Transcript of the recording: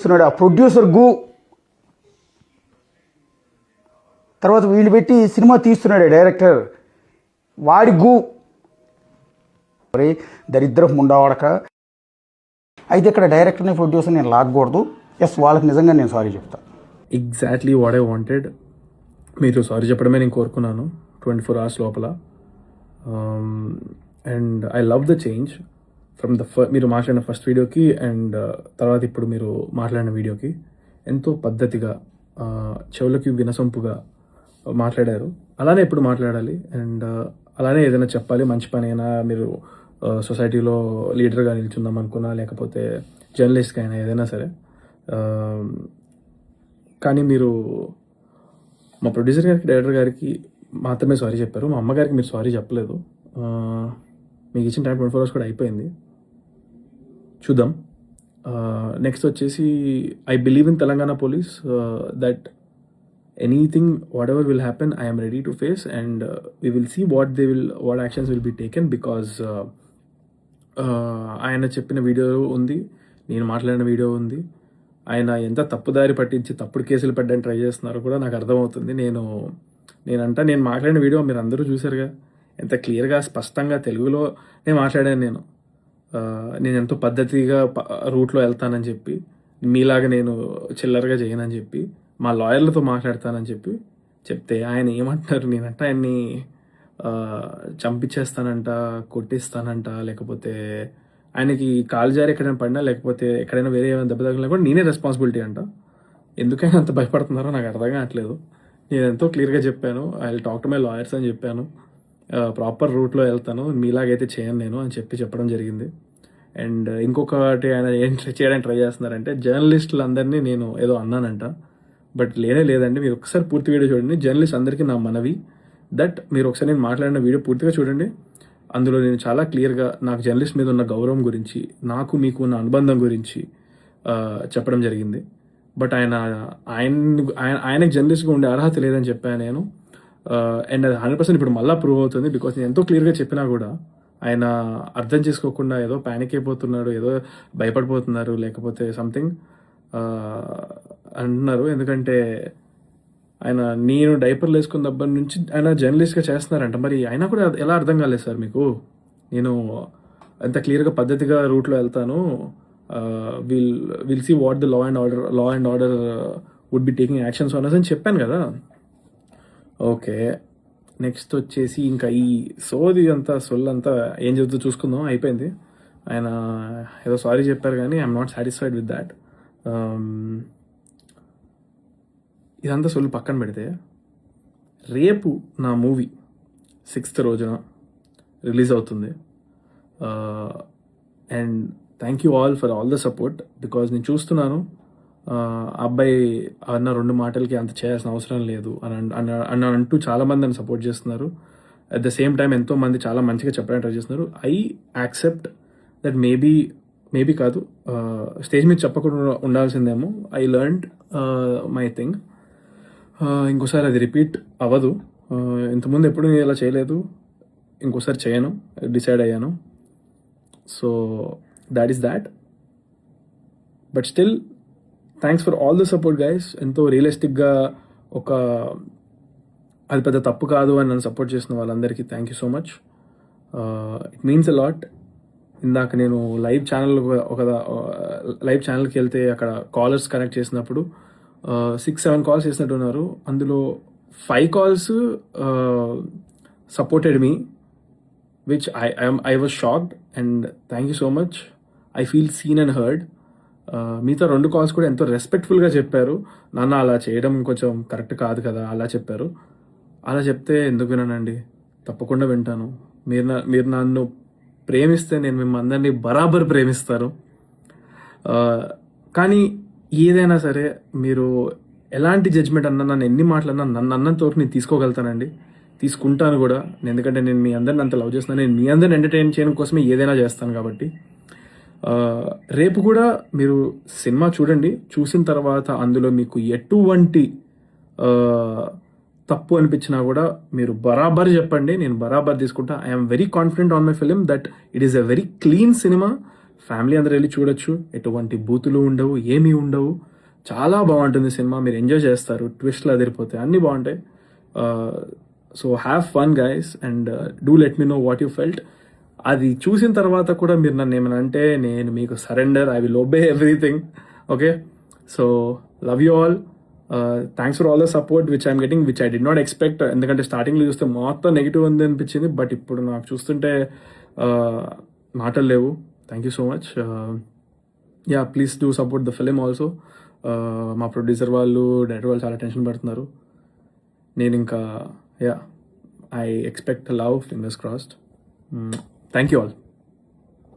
తీస్తున్నాడు, ఆ ప్రొడ్యూసర్ గు, తర్వాత వీళ్ళు పెట్టి సినిమా తీస్తున్నాడు డైరెక్టర్, వాడి గు, దరిద్రపు ముండావాడక. అయితే ఇక్కడ డైరెక్టర్ని ప్రొడ్యూసర్ నేను లాగకూడదు. ఎస్, వాళ్ళకి నిజంగా నేను సారీ చెప్తాను. Exactly what I wanted. మీరు సారీ చెప్పడమే నేను కోరుకున్నాను 24 hours లోపల. And I love the change from మీరు మాట్లాడిన ఫస్ట్ వీడియోకి అండ్ తర్వాత ఇప్పుడు మీరు మాట్లాడిన వీడియోకి ఎంతో పద్ధతిగా, చెవులకి వినసొంపుగా మాట్లాడారు. అలానే ఎప్పుడు మాట్లాడాలి అండ్ అలానే ఏదైనా చెప్పాలి. మంచి పని అయినా, మీరు సొసైటీలో లీడర్గా నిల్చుందాం అనుకున్నా, లేకపోతే జర్నలిస్ట్గా అయినా, ఏదైనా సరే. కానీ మీరు మా ప్రొడ్యూసర్ గారికి, డైరెక్టర్ గారికి మాత్రమే సారీ చెప్పారు. మా అమ్మగారికి మీరు సారీ చెప్పలేదు. మీకు ఇచ్చిన టైం 24 hours కూడా అయిపోయింది. చూద్దాం. నెక్స్ట్ వచ్చేసి I believe in Telangana police that anything whatever will happen, I am ready to face and we will see what actions will be taken. Because ఆయన చెప్పిన వీడియో ఉంది, నేను మాట్లాడిన వీడియో ఉంది. ఆయన ఎంత తప్పుదారి పట్టించి తప్పుడు కేసులు పెట్టడానికి ట్రై చేస్తున్నారో కూడా నాకు అర్థమవుతుంది. నేను మాట్లాడిన వీడియో మీరు అందరూ చూసారుగా, ఎంత క్లియర్గా, స్పష్టంగా తెలుగులో నేను మాట్లాడాను. నేను ఎంతో పద్ధతిగా రూట్లో వెళ్తానని చెప్పి, మీలాగా నేను చిల్లరగా చేయనని చెప్పి, మా లాయర్లతో మాట్లాడతానని చెప్తే ఆయన ఏమంటున్నారు, నేనంట ఆయన్ని చంపించేస్తానంట, కొట్టిస్తానంట, లేకపోతే ఆయనకి కాలు జారి ఎక్కడైనా పడినా, లేకపోతే ఎక్కడైనా వేరే ఏమైనా దెబ్బ తగిలినా కూడా నేనే రెస్పాన్సిబిలిటీ అంట. ఎందుకైనా అంత భయపడుతున్నారో నాకు అర్థం కావట్లేదు. నేను ఎంతో క్లియర్గా చెప్పాను, I will talk to my lawyers అని చెప్పాను. ప్రాపర్ రూట్లో వెళ్తాను, మీలాగైతే చేయను నేను అని చెప్పడం జరిగింది. అండ్ ఇంకొకటి ఆయన ఏం చేయడానికి ట్రై చేస్తున్నారంటే, జర్నలిస్టులందరినీ నేను ఏదో అన్నానంట. బట్ లేదండి, మీరు ఒకసారి పూర్తి వీడియో చూడండి. జర్నలిస్ట్ అందరికీ నా మనవి దట్ మీరు ఒకసారి నేను మాట్లాడిన వీడియో పూర్తిగా చూడండి. అందులో నేను చాలా క్లియర్గా నాకు జర్నలిస్ట్ మీద ఉన్న గౌరవం గురించి, నాకు మీకు ఉన్న అనుబంధం గురించి చెప్పడం జరిగింది. బట్ ఆయనకు జర్నలిస్ట్గా ఉండే అర్హత లేదని చెప్పాను నేను. అండ్ అది 100% ఇప్పుడు మళ్ళీ ప్రూవ్ అవుతుంది. బికాస్ నేను ఎంతో క్లియర్గా చెప్పినా కూడా ఆయన అర్థం చేసుకోకుండా ఏదో ప్యానిక్ అయిపోతున్నాడు, ఏదో భయపడిపోతున్నారు, లేకపోతే సంథింగ్ అంటున్నారు. ఎందుకంటే నేను డైపర్లు వేసుకున్న దగ్గర నుంచి ఆయన జర్నలిస్ట్గా చేస్తున్నారంట. మరి అయినా కూడా ఎలా అర్థం కాలేదు సార్ మీకు? నేను ఎంత క్లియర్గా పద్ధతిగా రూట్లో వెళ్తాను, will see what the law and order would be taking actions on us అని చెప్పాను కదా. ఓకే, నెక్స్ట్ వచ్చేసి ఇంకా ఈ సోది అంతా సొల్లంతా ఏం చెబుతూ చూసుకుందాం, అయిపోయింది. ఆయన ఏదో సారీ చెప్పారు కానీ I'm not satisfied with that. ఇదంతా సొల్లు పక్కన పెడితే, రేపు నా మూవీ 6th రోజున రిలీజ్ అవుతుంది. And thank you all for all the support. Because నేను చూస్తున్నాను అబ్బాయి అన్న 2 మాటలకి అంత చేయాల్సిన అవసరం లేదు అని అంటూ చాలామంది నన్ను సపోర్ట్ చేస్తున్నారు. అట్ ద సేమ్ టైం ఎంతోమంది చాలా మంచిగా చెప్పడానికి ట్రై చేస్తున్నారు. ఐ యాక్సెప్ట్ దట్ మేబీ కాదు, స్టేజ్ మీద చెప్పకుండా ఉండాల్సిందేమో. I learned my thing. ఇంకోసారి అది రిపీట్ అవ్వదు. ఇంతకుముందు ఎప్పుడు నేను ఇలా చేయలేదు, ఇంకోసారి చేయను, డిసైడ్ అయ్యాను. So that is that. But still thanks for all the support guys. ఎంతో రియలిస్టిక్గా అది పెద్ద తప్పు కాదు అని నన్ను సపోర్ట్ చేసిన వాళ్ళందరికీ thank you so much. It means a lot. ఇందాక నేను లైవ్ ఛానల్కి వెళ్తే అక్కడ కాలర్స్ కనెక్ట్ చేసినప్పుడు 6-7 కాల్స్ చేసినట్టున్నారు. అందులో 5 calls supported me, which I was shocked and thank you so much. I feel seen and heard. మిగతా 2 calls కూడా ఎంతో రెస్పెక్ట్ఫుల్గా చెప్పారు. నాన్న అలా చేయడం కొంచెం కరెక్ట్ కాదు కదా అలా చెప్పారు. అలా చెప్తే ఎందుకు వినానండి, తప్పకుండా వింటాను. మీరు నన్ను ప్రేమిస్తే నేను మిమ్మల్ని అందరినీ బరాబర్ ప్రేమిస్తాను. కానీ ఏదైనా సరే మీరు ఎలాంటి జడ్జ్మెంట్ అన్నా, నన్ను ఎన్ని మాటలన్నా, నన్ను అన్నంతవరకు నేను తీసుకోగలుగుతానండి, తీసుకుంటాను కూడా. ఎందుకంటే నేను మీ అందరిని అంత లవ్ చేస్తున్నాను. నేను మీ అందరిని ఎంటర్టైన్ చేయడం కోసమే ఏదైనా చేస్తాను కాబట్టి. రేపు కూడా మీరు సినిమా చూడండి. చూసిన తర్వాత అందులో మీకు ఎటువంటి తప్పు అనిపించినా కూడా మీరు బరాబర్ చెప్పండి, నేను బరాబర్ తీసుకుంటా. I'm very confident on my film that it is a very clean cinema. Family అందరూ వెళ్ళి చూడొచ్చు. ఎటువంటి బూతులు ఉండవు, ఏమీ ఉండవు. చాలా బాగుంటుంది సినిమా. మీరు ఎంజాయ్ చేస్తారు. ట్విస్ట్లు అదిరిపోతాయి, అన్నీ బాగుంటాయి. So have fun guys and do let me know what you felt. అది చూసిన తర్వాత కూడా మీరు నన్ను ఏమైనా అంటే నేను మీకు surrender, I will obey everything. Okay, so love you all. Thanks for all the support which I'm getting, which I did not expect. ఎందుకంటే స్టార్టింగ్లో చూస్తే మొత్తం నెగిటివ్ ఉంది అనిపించింది, బట్ ఇప్పుడు నాకు చూస్తుంటే మాటలు లేవు. Thank you so much. Yeah, please do support the film also. మా ప్రొడ్యూసర్ వాళ్ళు, డైరెక్టర్ వాళ్ళు చాలా టెన్షన్ పడుతున్నారు. నేను ఇంకా yeah, I expect love, fingers crossed. Thank you all.